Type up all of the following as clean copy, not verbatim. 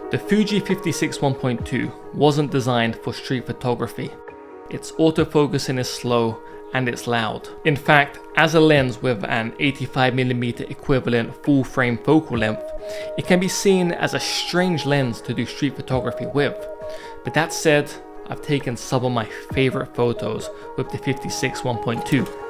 The Fuji 56 1.2 wasn't designed for street photography. Its autofocusing is slow and it's loud. In fact, as a lens with an 85mm equivalent full frame focal length, it can be seen as a strange lens to do street photography with. But that said, I've taken some of my favorite photos with the 56 1.2.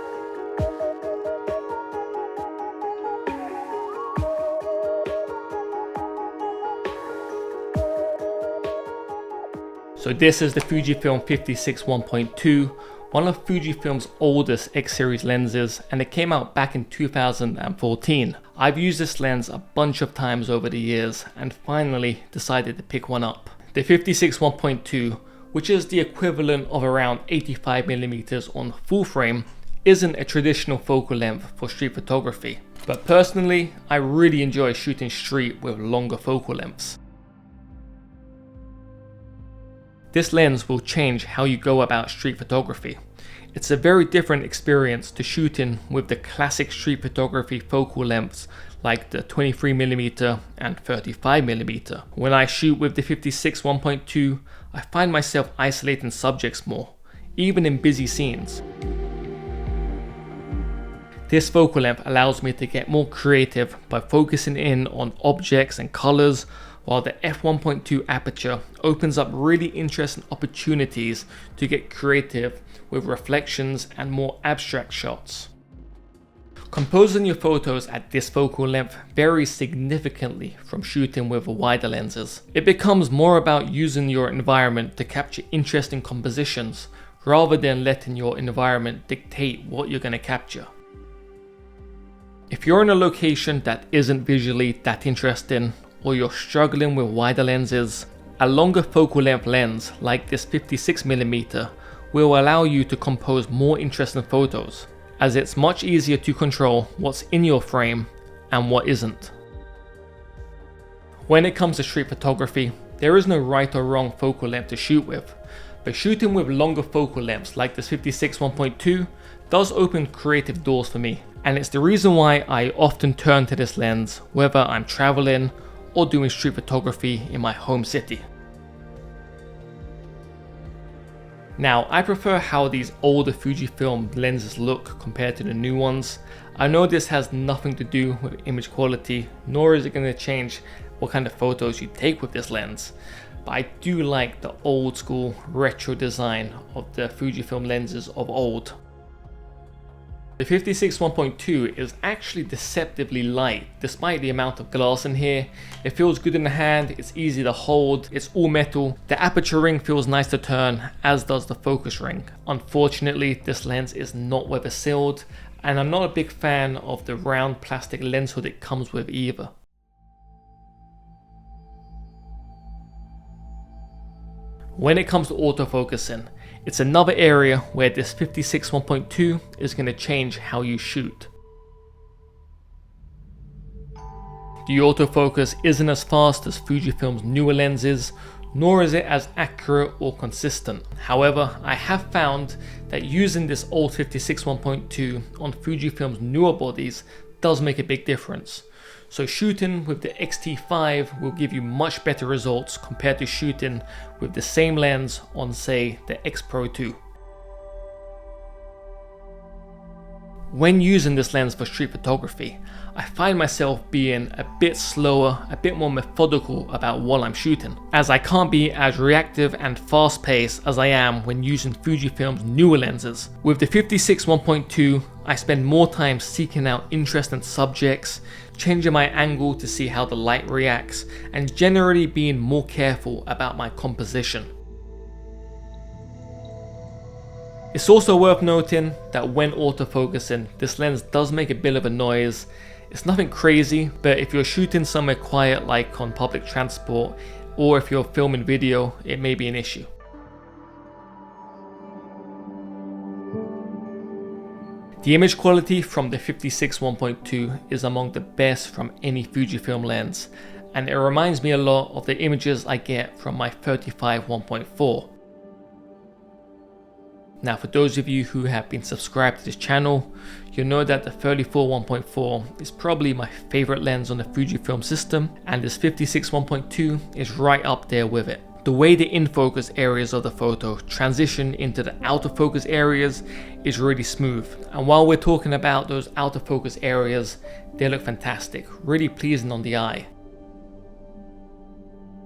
So this is the Fujifilm 56 1.2, one of Fujifilm's oldest X-series lenses, and it came out back in 2014. I've used this lens a bunch of times over the years and finally decided to pick one up. The 56 1.2, which is the equivalent of around 85mm on full frame, isn't a traditional focal length for street photography. But personally, I really enjoy shooting street with longer focal lengths. This lens will change how you go about street photography. It's a very different experience to shooting with the classic street photography focal lengths like the 23mm and 35mm. When I shoot with the 56 1.2, I find myself isolating subjects more, even in busy scenes. This focal length allows me to get more creative by focusing in on objects and colors, while the f1.2 aperture opens up really interesting opportunities to get creative with reflections and more abstract shots. Composing your photos at this focal length varies significantly from shooting with wider lenses. It becomes more about using your environment to capture interesting compositions rather than letting your environment dictate what you're going to capture. If you're in a location that isn't visually that interesting, or you're struggling with wider lenses, a longer focal length lens like this 56mm will allow you to compose more interesting photos, as it's much easier to control what's in your frame and what isn't. When it comes to street photography, there is no right or wrong focal length to shoot with, but shooting with longer focal lengths like this 56 1.2 does open creative doors for me, and it's the reason why I often turn to this lens whether I'm traveling or doing street photography in my home city. Now, I prefer how these older Fujifilm lenses look compared to the new ones. I know this has nothing to do with image quality, nor is it going to change what kind of photos you take with this lens, but I do like the old school retro design of the Fujifilm lenses of old. The 56 1.2 is actually deceptively light despite the amount of glass in here. It feels good in the hand, it's easy to hold, it's all metal. The aperture ring feels nice to turn, as does the focus ring. Unfortunately, this lens is not weather sealed, and I'm not a big fan of the round plastic lens hood it comes with either. When it comes to autofocusing, it's another area where this 56 1.2 is going to change how you shoot. The autofocus isn't as fast as Fujifilm's newer lenses, nor is it as accurate or consistent. However, I have found that using this old 56 1.2 on Fujifilm's newer bodies does make a big difference. So shooting with the X-T5 will give you much better results compared to shooting with the same lens on, say, the X Pro 2. When using this lens for street photography, I find myself being a bit slower, a bit more methodical about what I'm shooting, as I can't be as reactive and fast paced as I am when using Fujifilm's newer lenses. With the 56 1.2, I spend more time seeking out interesting subjects, changing my angle to see how the light reacts, and generally being more careful about my composition. It's also worth noting that when autofocusing, this lens does make a bit of a noise. It's nothing crazy, but if you're shooting somewhere quiet like on public transport, or if you're filming video, it may be an issue. The image quality from the 56 1.2 is among the best from any Fujifilm lens, and it reminds me a lot of the images I get from my 35 1.4. Now for those of you who have been subscribed to this channel, you'll know that the 34 1.4 is probably my favorite lens on the Fujifilm system, and this 56 1.2 is right up there with it. The way the in-focus areas of the photo transition into the out-of-focus areas is really smooth, and while we're talking about those out-of-focus areas, they look fantastic, really pleasing on the eye.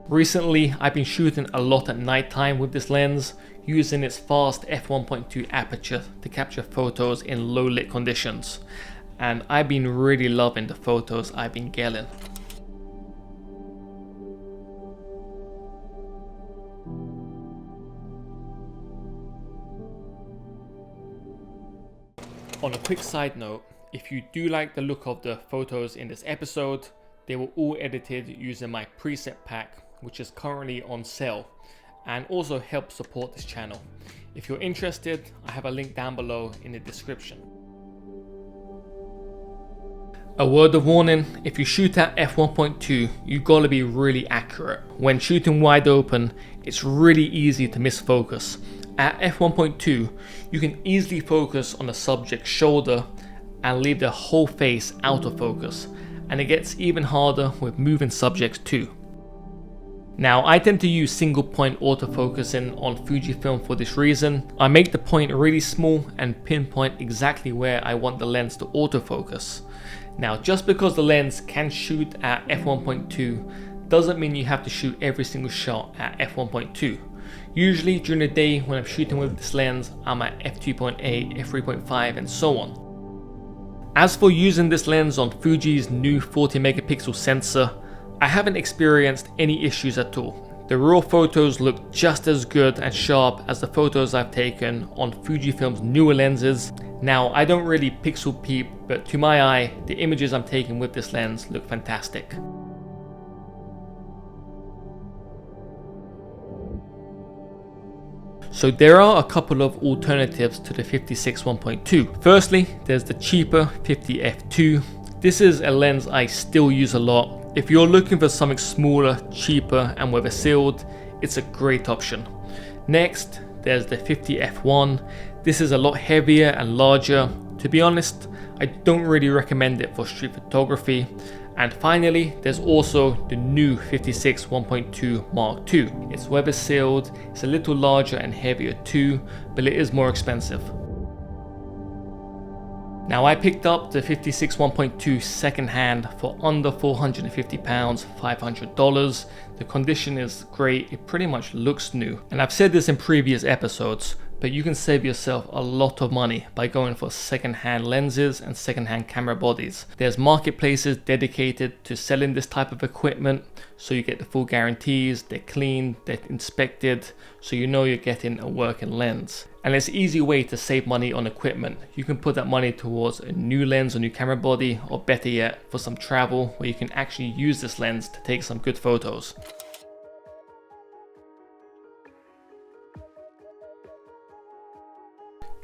Recently, I've been shooting a lot at nighttime with this lens, using its fast f1.2 aperture to capture photos in low lit conditions, and I've been really loving the photos I've been getting. On a quick side note, if you do like the look of the photos in this episode, they were all edited using my preset pack, which is currently on sale, and also help support this channel. If you're interested, I have a link down below in the description. A word of warning, if you shoot at f1.2, you gotta be really accurate. When shooting wide open, it's really easy to miss focus. At f1.2, you can easily focus on the subject's shoulder and leave their whole face out of focus, and it gets even harder with moving subjects too. Now, I tend to use single point autofocusing on Fujifilm for this reason. I make the point really small and pinpoint exactly where I want the lens to autofocus. Now, just because the lens can shoot at f1.2 doesn't mean you have to shoot every single shot at f1.2. Usually during the day when I'm shooting with this lens, I'm at f2.8, f3.5 and so on. As for using this lens on Fuji's new 40 megapixel sensor, I haven't experienced any issues at all. The raw photos look just as good and sharp as the photos I've taken on Fujifilm's newer lenses. Now, I don't really pixel peep, but to my eye, the images I'm taking with this lens look fantastic. So there are a couple of alternatives to the 56 1.2. Firstly, there's the cheaper 50f2. This is a lens I still use a lot. If you're looking for something smaller, cheaper and weather sealed, it's a great option. Next, there's the 50f1. This is a lot heavier and larger. To be honest, I don't really recommend it for street photography. And finally, there's also the new 56 1.2 Mark II. It's weather sealed, it's a little larger and heavier too, but it is more expensive. Now, I picked up the 56 1.2 secondhand for under £450, $500. The condition is great, it pretty much looks new. And I've said this in previous episodes, but you can save yourself a lot of money by going for secondhand lenses and secondhand camera bodies. There's marketplaces dedicated to selling this type of equipment, so you get the full guarantees, they're clean, they're inspected, so you know you're getting a working lens. And it's an easy way to save money on equipment. You can put that money towards a new lens or new camera body, or better yet, for some travel where you can actually use this lens to take some good photos.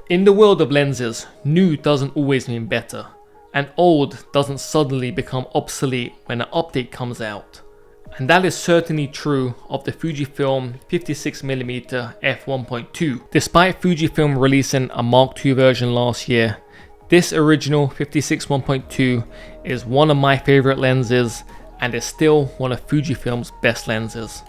In the world of lenses, new doesn't always mean better, and old doesn't suddenly become obsolete when an update comes out. And that is certainly true of the Fujifilm 56mm f1.2. Despite Fujifilm releasing a Mark II version last year, this original 56 1.2 is one of my favorite lenses and is still one of Fujifilm's best lenses.